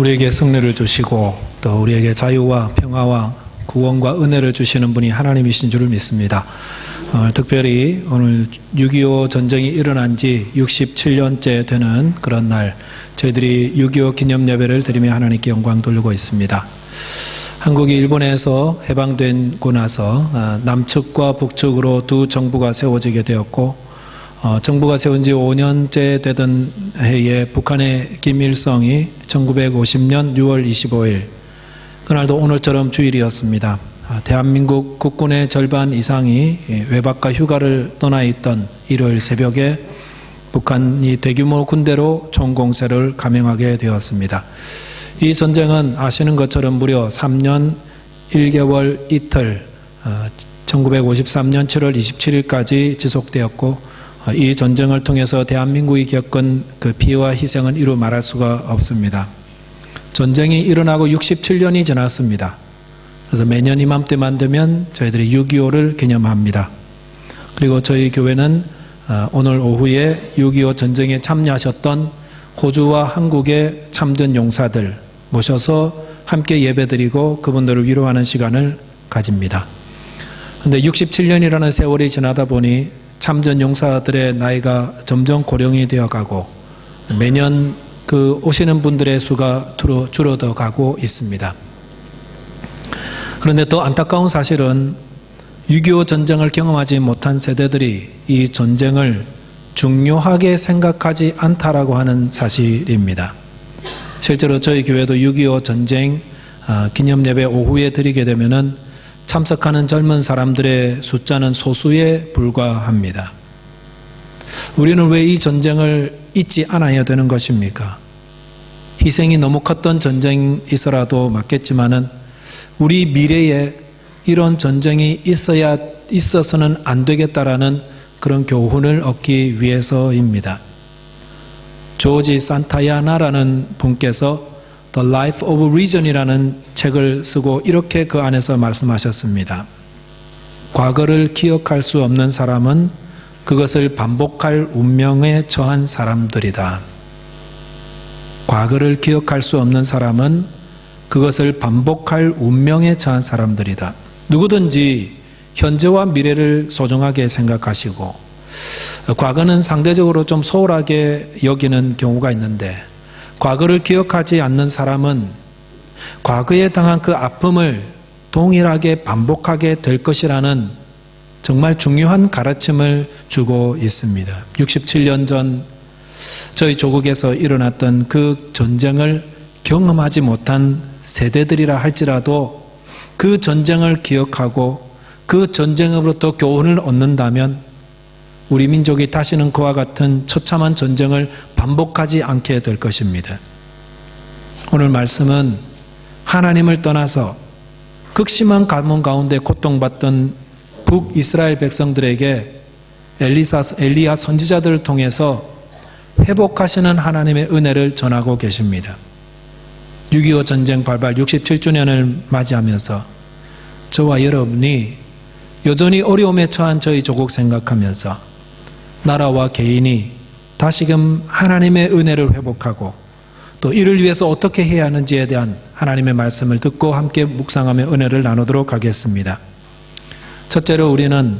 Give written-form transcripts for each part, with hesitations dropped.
우리에게 승리를 주시고 또 우리에게 자유와 평화와 구원과 은혜를 주시는 분이 하나님이신 줄을 믿습니다. 특별히 오늘 6.25 전쟁이 일어난 지 67년째 되는 그런 날, 저희들이 6.25 기념 예배를 드리며 하나님께 영광 돌리고 있습니다. 한국이 일본에서 해방되고 나서 남측과 북측으로 두 정부가 세워지게 되었고, 정부가 세운 지 5년째 되던 해에 북한의 김일성이 1950년 6월 25일, 그날도 오늘처럼 주일이었습니다. 대한민국 국군의 절반 이상이 외박과 휴가를 떠나 있던 일요일 새벽에 북한이 대규모 군대로 총공세를 감행하게 되었습니다. 이 전쟁은 아시는 것처럼 무려 3년 1개월 이틀, 1953년 7월 27일까지 지속되었고, 이 전쟁을 통해서 대한민국이 겪은 그 피해와 희생은 이루 말할 수가 없습니다. 전쟁이 일어나고 67년이 지났습니다. 그래서 매년 이맘때만 되면 저희들이 6.25를 기념합니다. 그리고 저희 교회는 오늘 오후에 6.25 전쟁에 참여하셨던 호주와 한국의 참전 용사들 모셔서 함께 예배드리고 그분들을 위로하는 시간을 가집니다. 그런데 67년이라는 세월이 지나다 보니 참전 용사들의 나이가 점점 고령이 되어가고 매년 그 오시는 분들의 수가 줄어들어 가고 있습니다. 그런데 더 안타까운 사실은 6.25 전쟁을 경험하지 못한 세대들이 이 전쟁을 중요하게 생각하지 않다라고 하는 사실입니다. 실제로 저희 교회도 6.25 전쟁 기념예배 오후에 드리게 되면은 참석하는 젊은 사람들의 숫자는 소수에 불과합니다. 우리는 왜 이 전쟁을 잊지 않아야 되는 것입니까? 희생이 너무 컸던 전쟁이서라도 맞겠지만은 우리 미래에 이런 전쟁이 있어서는 안 되겠다라는 그런 교훈을 얻기 위해서입니다. 조지 산타야나라는 분께서 The Life of Region이라는 책을 쓰고 이렇게 그 안에서 말씀하셨습니다. 과거를 기억할 수 없는 사람은 그것을 반복할 운명에 처한 사람들이다. 과거를 기억할 수 없는 사람은 그것을 반복할 운명에 처한 사람들이다. 누구든지 현재와 미래를 소중하게 생각하시고 과거는 상대적으로 좀 소홀하게 여기는 경우가 있는데 과거를 기억하지 않는 사람은 과거에 당한 그 아픔을 동일하게 반복하게 될 것이라는 정말 중요한 가르침을 주고 있습니다. 67년 전 저희 조국에서 일어났던 그 전쟁을 경험하지 못한 세대들이라 할지라도 그 전쟁을 기억하고 그 전쟁으로부터 교훈을 얻는다면 우리 민족이 다시는 그와 같은 처참한 전쟁을 반복하지 않게 될 것입니다. 오늘 말씀은 하나님을 떠나서 극심한 가뭄 가운데 고통받던 북이스라엘 백성들에게 엘리야 선지자들을 통해서 회복하시는 하나님의 은혜를 전하고 계십니다. 6.25 전쟁 발발 67주년을 맞이하면서 저와 여러분이 여전히 어려움에 처한 저희 조국 생각하면서 나라와 개인이 다시금 하나님의 은혜를 회복하고 또 이를 위해서 어떻게 해야 하는지에 대한 하나님의 말씀을 듣고 함께 묵상하며 은혜를 나누도록 하겠습니다. 첫째로 우리는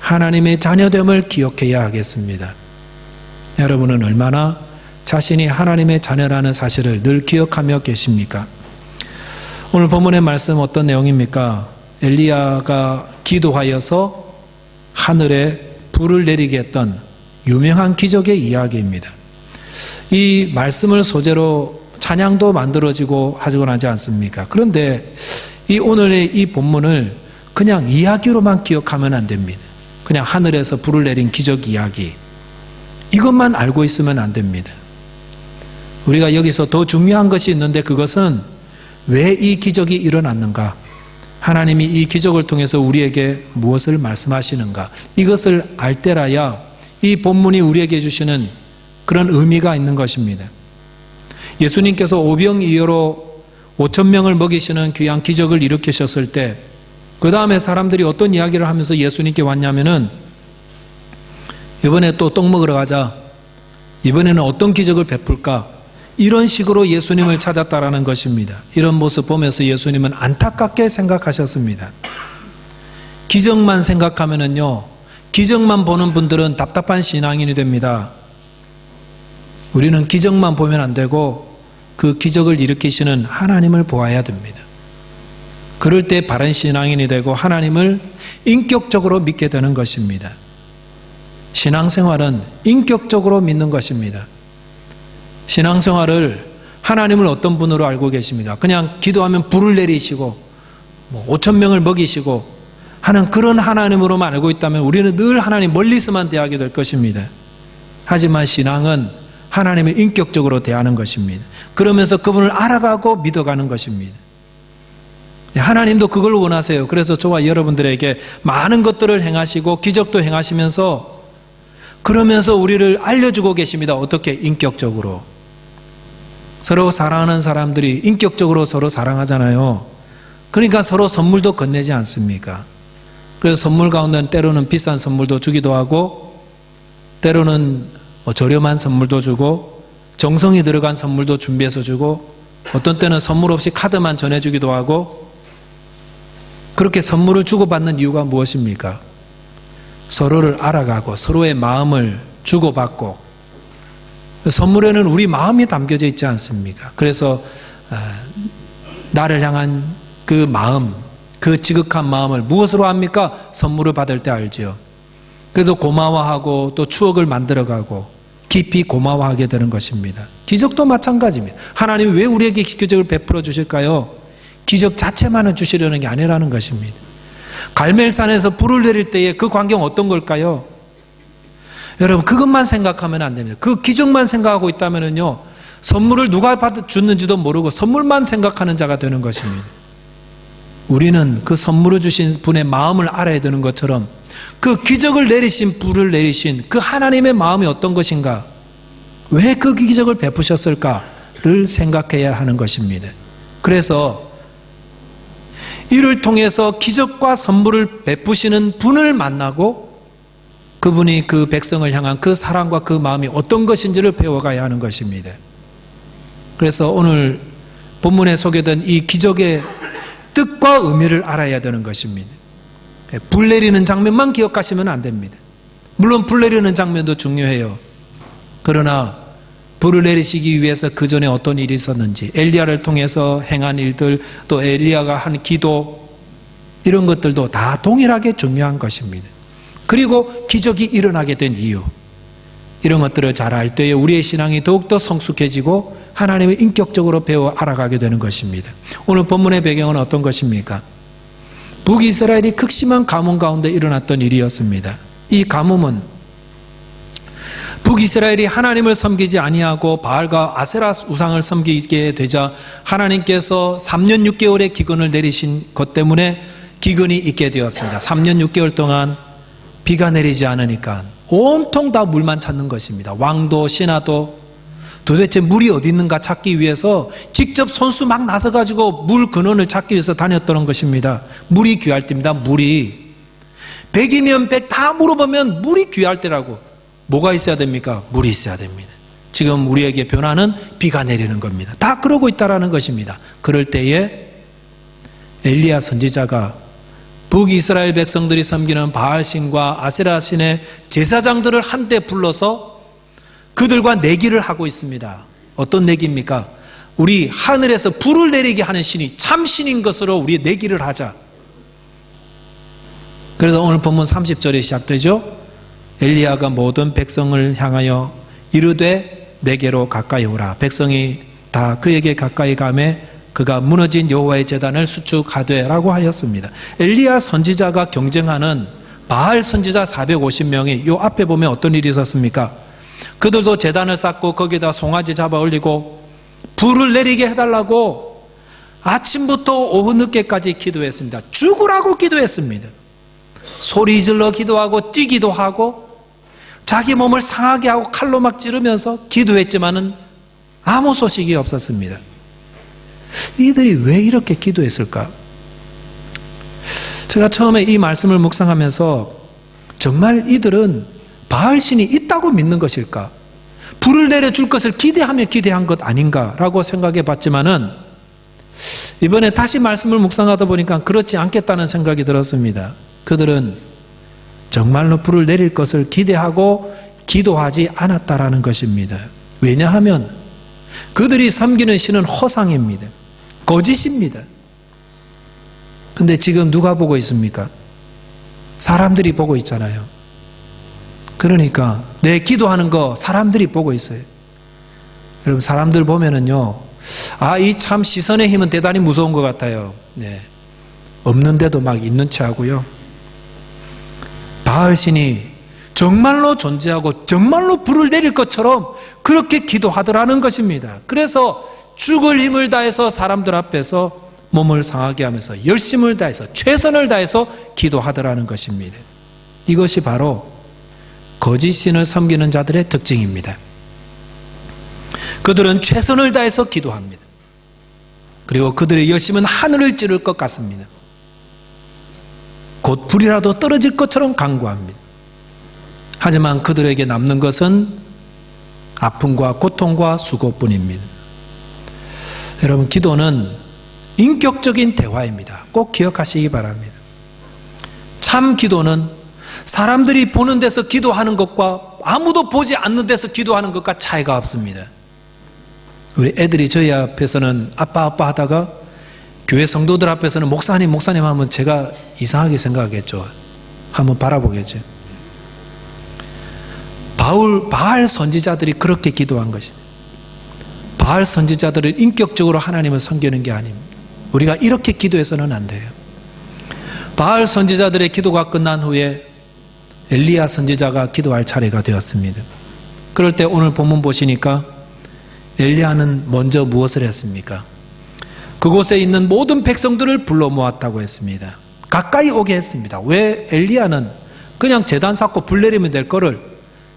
하나님의 자녀됨을 기억해야 하겠습니다. 여러분은 얼마나 자신이 하나님의 자녀라는 사실을 늘 기억하며 계십니까? 오늘 본문의 말씀 어떤 내용입니까? 엘리야가 기도하여서 하늘에 불을 내리게 했던 유명한 기적의 이야기입니다. 이 말씀을 소재로 찬양도 만들어지고 하곤 하지 않습니까? 그런데 이 오늘의 이 본문을 그냥 이야기로만 기억하면 안 됩니다. 그냥 하늘에서 불을 내린 기적 이야기, 이것만 알고 있으면 안 됩니다. 우리가 여기서 더 중요한 것이 있는데 그것은 왜 이 기적이 일어났는가? 하나님이 이 기적을 통해서 우리에게 무엇을 말씀하시는가? 이것을 알 때라야 이 본문이 우리에게 주시는 그런 의미가 있는 것입니다. 예수님께서 오병이어로 5,000명을 먹이시는 귀한 기적을 일으키셨을 때 그 다음에 사람들이 어떤 이야기를 하면서 예수님께 왔냐면은 이번에 또 떡 먹으러 가자. 이번에는 어떤 기적을 베풀까? 이런 식으로 예수님을 찾았다라는 것입니다. 이런 모습 보면서 예수님은 안타깝게 생각하셨습니다. 기적만 생각하면은요, 기적만 보는 분들은 답답한 신앙인이 됩니다. 우리는 기적만 보면 안 되고 그 기적을 일으키시는 하나님을 보아야 됩니다. 그럴 때 바른 신앙인이 되고 하나님을 인격적으로 믿게 되는 것입니다. 신앙생활은 인격적으로 믿는 것입니다. 신앙생활을 하나님을 어떤 분으로 알고 계십니까? 그냥 기도하면 불을 내리시고 5,000명을 먹이시고 하는 그런 하나님으로만 알고 있다면 우리는 늘 하나님 멀리서만 대하게 될 것입니다. 하지만 신앙은 하나님을 인격적으로 대하는 것입니다. 그러면서 그분을 알아가고 믿어가는 것입니다. 하나님도 그걸 원하세요. 그래서 저와 여러분들에게 많은 것들을 행하시고 기적도 행하시면서 그러면서 우리를 알려주고 계십니다. 어떻게? 인격적으로. 서로 사랑하는 사람들이 인격적으로 서로 사랑하잖아요. 그러니까 서로 선물도 건네지 않습니까? 그래서 선물 가운데는 때로는 비싼 선물도 주기도 하고 때로는 저렴한 선물도 주고 정성이 들어간 선물도 준비해서 주고 어떤 때는 선물 없이 카드만 전해주기도 하고 그렇게 선물을 주고받는 이유가 무엇입니까? 서로를 알아가고 서로의 마음을 주고받고 선물에는 우리 마음이 담겨져 있지 않습니까? 그래서 나를 향한 그 마음, 그 지극한 마음을 무엇으로 합니까? 선물을 받을 때 알지요. 그래서 고마워하고 또 추억을 만들어가고 깊이 고마워하게 되는 것입니다. 기적도 마찬가지입니다. 하나님이 왜 우리에게 기적을 베풀어 주실까요? 기적 자체만을 주시려는 게 아니라는 것입니다. 갈멜산에서 불을 내릴 때의 그 광경 어떤 걸까요? 여러분 그것만 생각하면 안 됩니다. 그 기적만 생각하고 있다면요 선물을 누가 줬는지도 모르고 선물만 생각하는 자가 되는 것입니다. 우리는 그 선물을 주신 분의 마음을 알아야 되는 것처럼 그 기적을 내리신 불을 내리신 그 하나님의 마음이 어떤 것인가, 왜 그 기적을 베푸셨을까를 생각해야 하는 것입니다. 그래서 이를 통해서 기적과 선물을 베푸시는 분을 만나고 그분이 그 백성을 향한 그 사랑과 그 마음이 어떤 것인지를 배워가야 하는 것입니다. 그래서 오늘 본문에 소개된 이 기적의 뜻과 의미를 알아야 되는 것입니다. 불 내리는 장면만 기억하시면 안 됩니다. 물론 불 내리는 장면도 중요해요. 그러나 불을 내리시기 위해서 그 전에 어떤 일이 있었는지, 엘리야를 통해서 행한 일들, 또 엘리야가 한 기도, 이런 것들도 다 동일하게 중요한 것입니다. 그리고 기적이 일어나게 된 이유, 이런 것들을 잘 알 때에 우리의 신앙이 더욱더 성숙해지고 하나님을 인격적으로 배워 알아가게 되는 것입니다. 오늘 본문의 배경은 어떤 것입니까? 북이스라엘이 극심한 가뭄 가운데 일어났던 일이었습니다. 이 가뭄은 북이스라엘이 하나님을 섬기지 아니하고 바알과 아세라 우상을 섬기게 되자 하나님께서 3년 6개월의 기근을 내리신 것 때문에 기근이 있게 되었습니다. 3년 6개월 동안 비가 내리지 않으니까 온통 다 물만 찾는 것입니다. 왕도 신하도 도대체 물이 어디 있는가 찾기 위해서 직접 손수 막 나서가지고 물 근원을 찾기 위해서 다녔던 것입니다. 물이 귀할 때입니다. 물이 100이면 100 다 물어보면 물이 귀할 때라고. 뭐가 있어야 됩니까? 물이 있어야 됩니다. 지금 우리에게 변화는 비가 내리는 겁니다. 다 그러고 있다라는 것입니다. 그럴 때에 엘리야 선지자가 북이스라엘 백성들이 섬기는 바알신과 아세라신의 제사장들을 한데 불러서 그들과 내기를 하고 있습니다. 어떤 내기입니까? 우리 하늘에서 불을 내리게 하는 신이 참신인 것으로 우리 내기를 하자. 그래서 오늘 본문 30절에 시작되죠. 엘리야가 모든 백성을 향하여 이르되 내게로 가까이 오라. 백성이 다 그에게 가까이 가매 그가 무너진 여호와의 제단을 수축하되라고 하였습니다. 엘리야 선지자가 경쟁하는 바알 선지자 450명이 요 앞에 보면 어떤 일이 있었습니까? 그들도 제단을 쌓고 거기다 송아지 잡아 올리고 불을 내리게 해달라고 아침부터 오후 늦게까지 기도했습니다. 죽으라고 기도했습니다. 소리 질러 기도하고 뛰기도 하고 자기 몸을 상하게 하고 칼로 막 찌르면서 기도했지만은 아무 소식이 없었습니다. 이들이 왜 이렇게 기도했을까? 제가 처음에 이 말씀을 묵상하면서 정말 이들은 바알신이 있다고 믿는 것일까? 불을 내려줄 것을 기대하며 기대한 것 아닌가라고 생각해 봤지만은 이번에 다시 말씀을 묵상하다 보니까 그렇지 않겠다는 생각이 들었습니다. 그들은 정말로 불을 내릴 것을 기대하고 기도하지 않았다라는 것입니다. 왜냐하면 그들이 섬기는 신은 허상입니다. 거짓입니다. 근데 지금 누가 보고 있습니까? 사람들이 보고 있잖아요. 그러니까 내 기도하는 거 사람들이 보고 있어요. 여러분, 사람들 보면은요, 이 참 시선의 힘은 대단히 무서운 것 같아요. 네. 없는데도 막 있는 체 하고요. 바알신이 정말로 존재하고 정말로 불을 내릴 것처럼 그렇게 기도하더라는 것입니다. 그래서 죽을 힘을 다해서 사람들 앞에서 몸을 상하게 하면서 열심을 다해서 최선을 다해서 기도하더라는 것입니다. 이것이 바로 거짓 신을 섬기는 자들의 특징입니다. 그들은 최선을 다해서 기도합니다. 그리고 그들의 열심은 하늘을 찌를 것 같습니다. 곧 불이라도 떨어질 것처럼 간구합니다. 하지만 그들에게 남는 것은 아픔과 고통과 수고뿐입니다. 여러분, 기도는 인격적인 대화입니다. 꼭 기억하시기 바랍니다. 참 기도는 사람들이 보는 데서 기도하는 것과 아무도 보지 않는 데서 기도하는 것과 차이가 없습니다. 우리 애들이 저희 앞에서는 아빠 하다가 교회 성도들 앞에서는 목사님 하면 제가 이상하게 생각하겠죠. 한번 바라보겠죠. 바알 선지자들이 그렇게 기도한 것입니다. 바알 선지자들은 인격적으로 하나님을 섬기는 게 아닙니다. 우리가 이렇게 기도해서는 안 돼요. 바알 선지자들의 기도가 끝난 후에 엘리야 선지자가 기도할 차례가 되었습니다. 그럴 때 오늘 본문 보시니까 엘리야는 먼저 무엇을 했습니까? 그곳에 있는 모든 백성들을 불러 모았다고 했습니다. 가까이 오게 했습니다. 왜 엘리야는 그냥 제단 쌓고 불 내리면 될 거를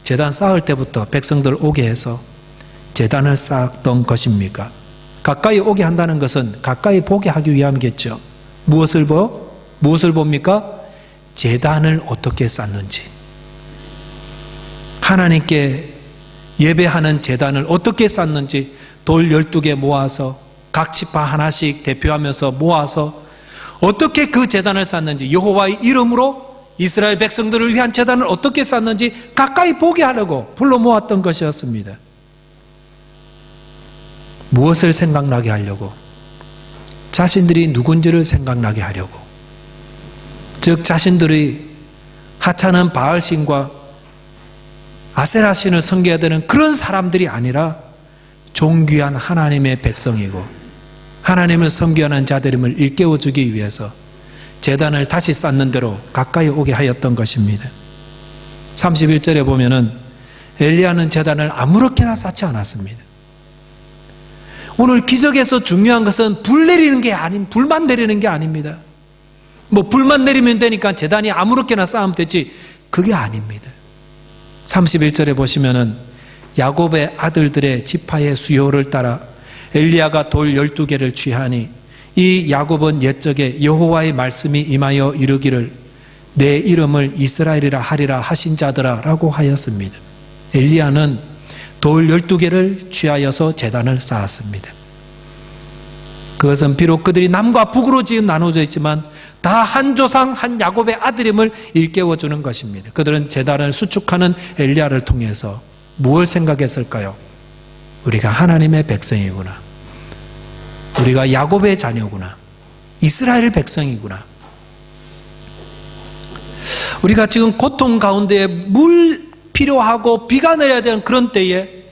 제단 쌓을 때부터 백성들 오게 해서 제단을 쌓았던 것입니까? 가까이 오게 한다는 것은 가까이 보게 하기 위함이겠죠. 무엇을 봅니까? 제단을 어떻게 쌓는지, 하나님께 예배하는 제단을 어떻게 쌓는지 돌 12개 모아서 각 지파 하나씩 대표하면서 모아서 어떻게 그 제단을 쌓는지, 여호와의 이름으로 이스라엘 백성들을 위한 제단을 어떻게 쌓는지 가까이 보게 하려고 불러 모았던 것이었습니다. 무엇을 생각나게 하려고? 자신들이 누군지를 생각나게 하려고. 즉 자신들이 하찮은 바알신과 아세라신을 섬겨야 되는 그런 사람들이 아니라 존귀한 하나님의 백성이고 하나님을 섬겨야 하는 자들임을 일깨워주기 위해서 제단을 다시 쌓는 대로 가까이 오게 하였던 것입니다. 31절에 보면은 엘리야는 제단을 아무렇게나 쌓지 않았습니다. 오늘 기적에서 중요한 것은 불 내리는 게 불만 내리는 게 아닙니다. 불만 내리면 되니까 제단이 아무렇게나 쌓으면 되지, 그게 아닙니다. 31절에 보시면은 야곱의 아들들의 지파의 수요를 따라 엘리야가 돌 12개를 취하니 이 야곱은 옛적에 여호와의 말씀이 임하여 이르기를 내 이름을 이스라엘이라 하리라 하신 자더라 라고 하였습니다. 엘리야는 돌 12개를 취하여서 제단을 쌓았습니다. 그것은 비록 그들이 남과 북으로 지금 나눠져 있지만 다 한 조상 한 야곱의 아들임을 일깨워주는 것입니다. 그들은 제단을 수축하는 엘리야를 통해서 무엇을 생각했을까요? 우리가 하나님의 백성이구나, 우리가 야곱의 자녀구나, 이스라엘 백성이구나. 우리가 지금 고통 가운데 물 필요하고 비가 내려야 되는 그런 때에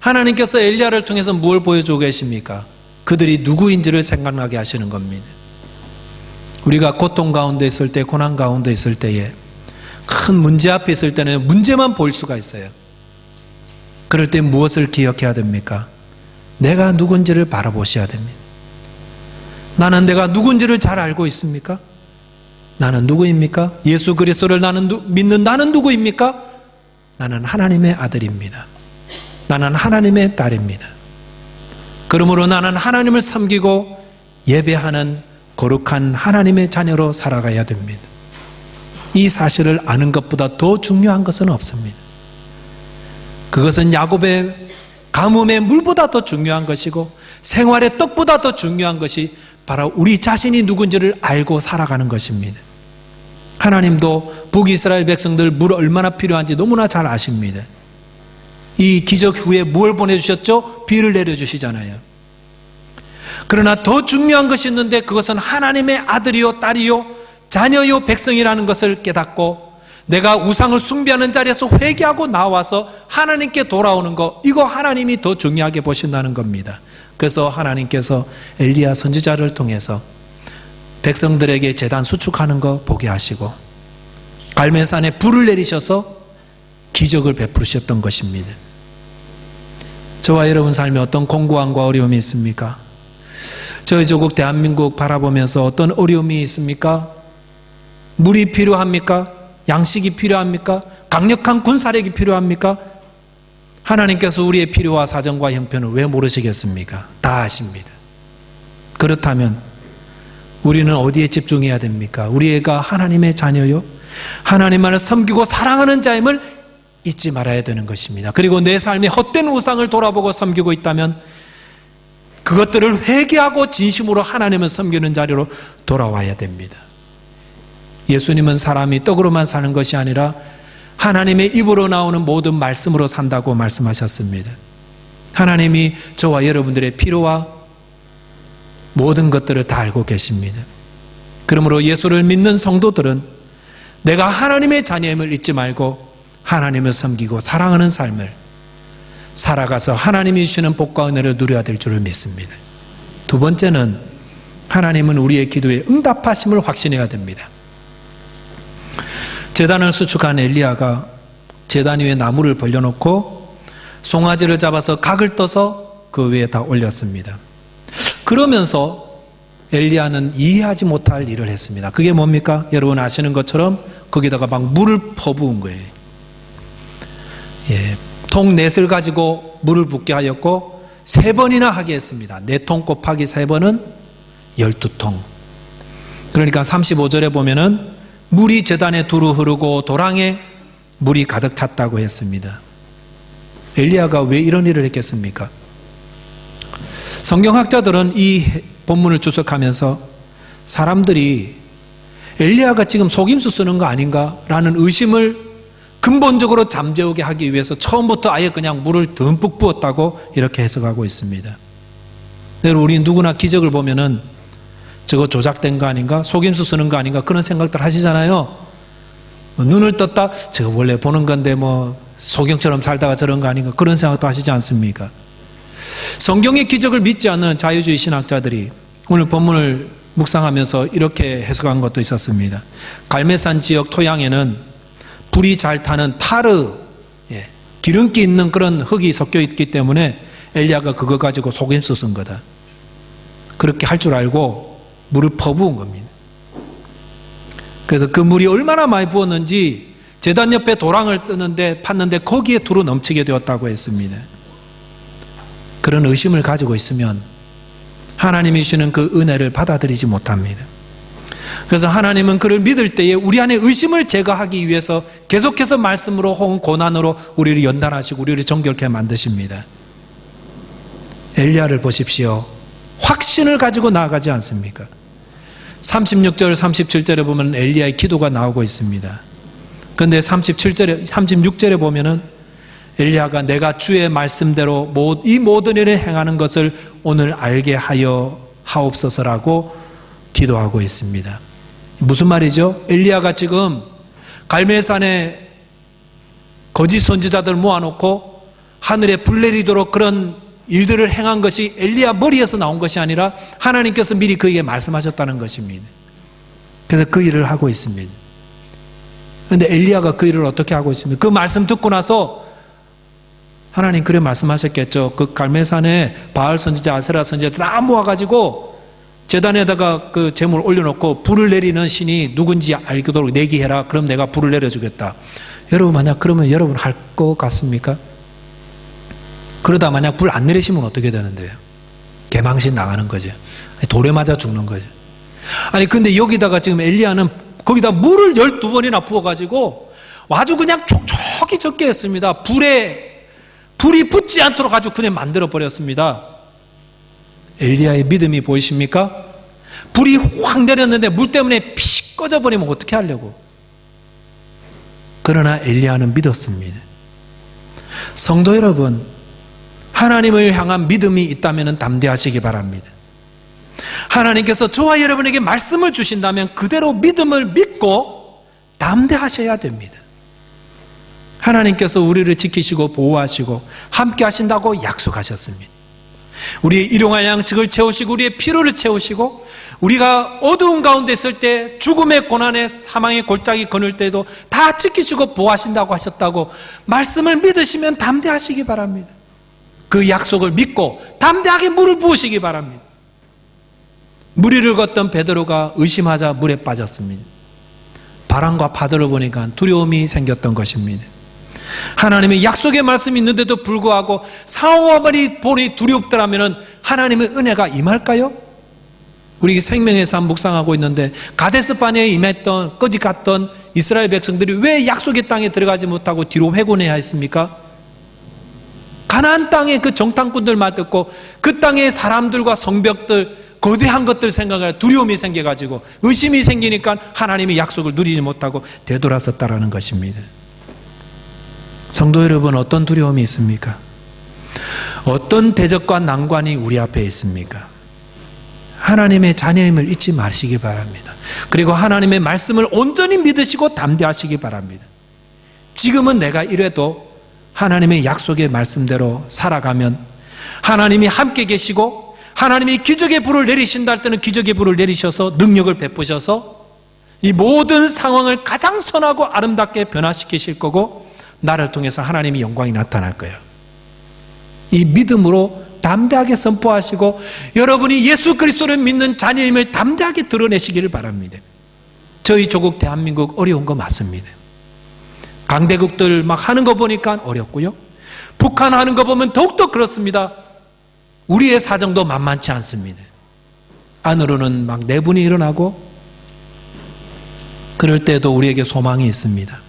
하나님께서 엘리야를 통해서 무엇을 보여주고 계십니까? 그들이 누구인지를 생각나게 하시는 겁니다. 우리가 고통 가운데 있을 때, 고난 가운데 있을 때에 큰 문제 앞에 있을 때는 문제만 보일 수가 있어요. 그럴 때 무엇을 기억해야 됩니까? 내가 누군지를 바라보셔야 됩니다. 나는 내가 누군지를 잘 알고 있습니까? 나는 누구입니까? 예수 그리스도를 믿는 나는 누구입니까? 나는 하나님의 아들입니다. 나는 하나님의 딸입니다. 그러므로 나는 하나님을 섬기고 예배하는 거룩한 하나님의 자녀로 살아가야 됩니다. 이 사실을 아는 것보다 더 중요한 것은 없습니다. 그것은 야곱의 가뭄의 물보다 더 중요한 것이고 생활의 떡보다 더 중요한 것이 바로 우리 자신이 누군지를 알고 살아가는 것입니다. 하나님도 북이스라엘 백성들 물 얼마나 필요한지 너무나 잘 아십니다. 이 기적 후에 뭘 보내주셨죠? 비를 내려주시잖아요. 그러나 더 중요한 것이 있는데 그것은 하나님의 아들이요 딸이요 자녀요 백성이라는 것을 깨닫고 내가 우상을 숭배하는 자리에서 회개하고 나와서 하나님께 돌아오는 것, 이거 하나님이 더 중요하게 보신다는 겁니다. 그래서 하나님께서 엘리야 선지자를 통해서 백성들에게 제단 수축하는 거 보게 하시고 갈멜산에 불을 내리셔서 기적을 베푸셨던 것입니다. 저와 여러분 삶에 어떤 공고함과 어려움이 있습니까? 저희 조국 대한민국 바라보면서 어떤 어려움이 있습니까? 물이 필요합니까? 양식이 필요합니까? 강력한 군사력이 필요합니까? 하나님께서 우리의 필요와 사정과 형편을 왜 모르시겠습니까? 다 아십니다. 그렇다면 우리는 어디에 집중해야 됩니까? 우리 애가 하나님의 자녀요? 하나님만을 섬기고 사랑하는 자임을 잊지 말아야 되는 것입니다. 그리고 내 삶에 헛된 우상을 돌아보고 섬기고 있다면 그것들을 회개하고 진심으로 하나님을 섬기는 자리로 돌아와야 됩니다. 예수님은 사람이 떡으로만 사는 것이 아니라 하나님의 입으로 나오는 모든 말씀으로 산다고 말씀하셨습니다. 하나님이 저와 여러분들의 필요와 모든 것들을 다 알고 계십니다. 그러므로 예수를 믿는 성도들은 내가 하나님의 자녀임을 잊지 말고 하나님을 섬기고 사랑하는 삶을 살아가서 하나님이 주시는 복과 은혜를 누려야 될 줄을 믿습니다. 두 번째는 하나님은 우리의 기도에 응답하심을 확신해야 됩니다. 제단을 수축한 엘리야가 제단 위에 나무를 벌려놓고 송아지를 잡아서 각을 떠서 그 위에 다 올렸습니다. 그러면서 엘리야는 이해하지 못할 일을 했습니다. 그게 뭡니까? 여러분 아시는 것처럼 거기다가 막 물을 퍼부은 거예요. 통 넷을 가지고 물을 붓게 하였고 3번이나 하게 했습니다. 4통 곱하기 3번은 12통. 그러니까 35절에 보면은 물이 제단에 두루 흐르고 도랑에 물이 가득 찼다고 했습니다. 엘리야가 왜 이런 일을 했겠습니까? 성경학자들은 이 본문을 주석하면서 사람들이 엘리야가 지금 속임수 쓰는 거 아닌가라는 의심을 근본적으로 잠재우게 하기 위해서 처음부터 아예 그냥 물을 듬뿍 부었다고 이렇게 해석하고 있습니다. 여러분, 우리 누구나 기적을 보면은 저거 조작된 거 아닌가? 속임수 쓰는 거 아닌가? 그런 생각들 하시잖아요. 눈을 떴다? 제가 원래 보는 건데 소경처럼 살다가 저런 거 아닌가? 그런 생각도 하시지 않습니까? 성경의 기적을 믿지 않는 자유주의 신학자들이 오늘 본문을 묵상하면서 이렇게 해석한 것도 있었습니다. 갈멜산 지역 토양에는 불이 잘 타는 타르, 기름기 있는 그런 흙이 섞여 있기 때문에 엘리야가 그거 가지고 속임수 쓴 거다. 그렇게 할 줄 알고 물을 퍼부은 겁니다. 그래서 그 물이 얼마나 많이 부었는지 제단 옆에 도랑을 팠는데 거기에 두루 넘치게 되었다고 했습니다. 그런 의심을 가지고 있으면 하나님이 주시는 그 은혜를 받아들이지 못합니다. 그래서 하나님은 그를 믿을 때에 우리 안에 의심을 제거하기 위해서 계속해서 말씀으로 혹은 고난으로 우리를 연단하시고 우리를 정결케 만드십니다. 엘리야를 보십시오. 확신을 가지고 나아가지 않습니까? 36절, 37절에 보면 엘리야의 기도가 나오고 있습니다. 그런데 36절에 보면은 엘리야가 내가 주의 말씀대로 이 모든 일을 행하는 것을 오늘 알게 하여 하옵소서라고 기도하고 있습니다. 무슨 말이죠? 엘리야가 지금 갈멜산에 거짓 선지자들 모아놓고 하늘에 불 내리도록 그런 일들을 행한 것이 엘리야 머리에서 나온 것이 아니라 하나님께서 미리 그에게 말씀하셨다는 것입니다. 그래서 그 일을 하고 있습니다. 그런데 엘리야가 그 일을 어떻게 하고 있습니까? 그 말씀 듣고 나서 하나님 그래 말씀하셨겠죠. 그 갈멜산에 바알 선지자, 아세라 선지자 다 모아가지고 제단에다가 그 제물 올려놓고 불을 내리는 신이 누군지 알도록 내기해라. 그럼 내가 불을 내려주겠다. 여러분 만약 그러면 여러분 할 것 같습니까? 그러다 만약 불 안 내리시면 어떻게 되는데요? 개망신 나가는 거죠. 돌에 맞아 죽는 거죠. 아니 근데 여기다가 지금 엘리야는 거기다 물을 12번이나 부어가지고 아주 그냥 촉촉히 적게 했습니다. 불에 불이 붙지 않도록 아주 그냥 만들어 버렸습니다. 엘리야의 믿음이 보이십니까? 불이 확 내렸는데 물 때문에 피 꺼져버리면 어떻게 하려고? 그러나 엘리야는 믿었습니다. 성도 여러분, 하나님을 향한 믿음이 있다면 담대하시기 바랍니다. 하나님께서 저와 여러분에게 말씀을 주신다면 그대로 믿음을 믿고 담대하셔야 됩니다. 하나님께서 우리를 지키시고 보호하시고 함께 하신다고 약속하셨습니다. 우리의 일용할 양식을 채우시고 우리의 필요를 채우시고 우리가 어두운 가운데 있을 때 죽음의 고난에 사망의 골짜기 거닐 때도 다 지키시고 보호하신다고 하셨다고 말씀을 믿으시면 담대하시기 바랍니다. 그 약속을 믿고 담대하게 물을 부으시기 바랍니다. 무리를 걷던 베드로가 의심하자 물에 빠졌습니다. 바람과 파도를 보니까 두려움이 생겼던 것입니다. 하나님의 약속의 말씀이 있는데도 불구하고 상황을 보니 두렵더라면 하나님의 은혜가 임할까요? 우리 생명의 삶 묵상하고 있는데 가데스바네에 임했던 거지 갔던 이스라엘 백성들이 왜 약속의 땅에 들어가지 못하고 뒤로 회군해야 했습니까? 가나안 땅의 그 정탐꾼들 말 듣고 그 땅의 사람들과 성벽들 거대한 것들 생각하여 두려움이 생겨가지고 의심이 생기니까 하나님의 약속을 누리지 못하고 되돌아섰다라는 것입니다. 성도 여러분, 어떤 두려움이 있습니까? 어떤 대적과 난관이 우리 앞에 있습니까? 하나님의 자녀임을 잊지 마시기 바랍니다. 그리고 하나님의 말씀을 온전히 믿으시고 담대하시기 바랍니다. 지금은 내가 이래도 하나님의 약속의 말씀대로 살아가면 하나님이 함께 계시고 하나님이 기적의 불을 내리신다 할 때는 기적의 불을 내리셔서 능력을 베푸셔서 이 모든 상황을 가장 선하고 아름답게 변화시키실 거고 나를 통해서 하나님의 영광이 나타날 거예요. 이 믿음으로 담대하게 선포하시고 여러분이 예수 그리스도를 믿는 자녀임을 담대하게 드러내시기를 바랍니다. 저희 조국 대한민국 어려운 거 맞습니다. 강대국들 막 하는 거 보니까 어렵고요. 북한 하는 거 보면 더욱더 그렇습니다. 우리의 사정도 만만치 않습니다. 안으로는 막 내분이 일어나고 그럴 때도 우리에게 소망이 있습니다.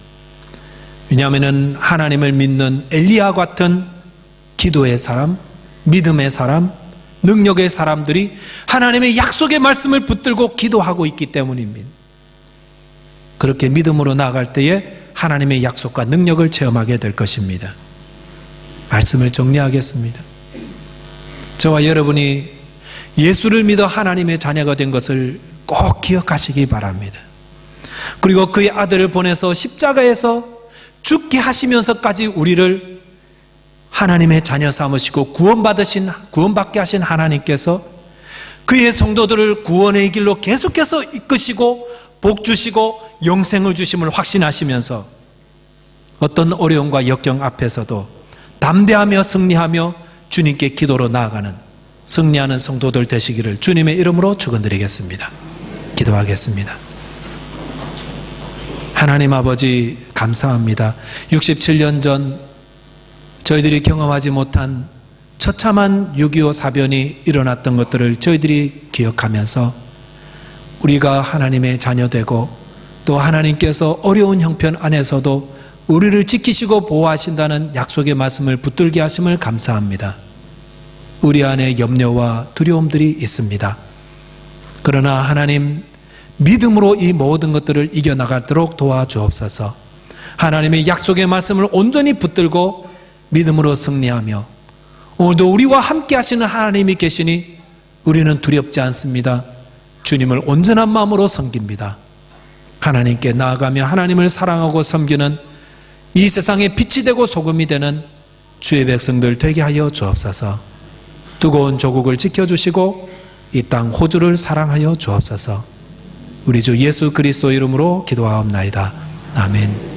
왜냐하면 하나님을 믿는 엘리야 같은 기도의 사람, 믿음의 사람, 능력의 사람들이 하나님의 약속의 말씀을 붙들고 기도하고 있기 때문입니다. 그렇게 믿음으로 나아갈 때에 하나님의 약속과 능력을 체험하게 될 것입니다. 말씀을 정리하겠습니다. 저와 여러분이 예수를 믿어 하나님의 자녀가 된 것을 꼭 기억하시기 바랍니다. 그리고 그의 아들을 보내서 십자가에서 죽게 하시면서까지 우리를 하나님의 자녀 삼으시고 구원받게 하신 하나님께서 그의 성도들을 구원의 길로 계속해서 이끄시고 복 주시고 영생을 주심을 확신하시면서 어떤 어려움과 역경 앞에서도 담대하며 승리하며 주님께 기도로 나아가는 승리하는 성도들 되시기를 주님의 이름으로 축원드리겠습니다. 기도하겠습니다. 하나님 아버지 감사합니다. 67년 전 저희들이 경험하지 못한 처참한 6.25 사변이 일어났던 것들을 저희들이 기억하면서 우리가 하나님의 자녀되고 또 하나님께서 어려운 형편 안에서도 우리를 지키시고 보호하신다는 약속의 말씀을 붙들게 하심을 감사합니다. 우리 안에 염려와 두려움들이 있습니다. 그러나 하나님 믿음으로 이 모든 것들을 이겨나가도록 도와주옵소서. 하나님의 약속의 말씀을 온전히 붙들고 믿음으로 승리하며 오늘도 우리와 함께 하시는 하나님이 계시니 우리는 두렵지 않습니다. 주님을 온전한 마음으로 섬깁니다. 하나님께 나아가며 하나님을 사랑하고 섬기는 이 세상에 빛이 되고 소금이 되는 주의 백성들 되게 하여 주옵소서. 뜨거운 조국을 지켜주시고 이 땅 호주를 사랑하여 주옵소서. 우리 주 예수 그리스도 이름으로 기도하옵나이다. 아멘.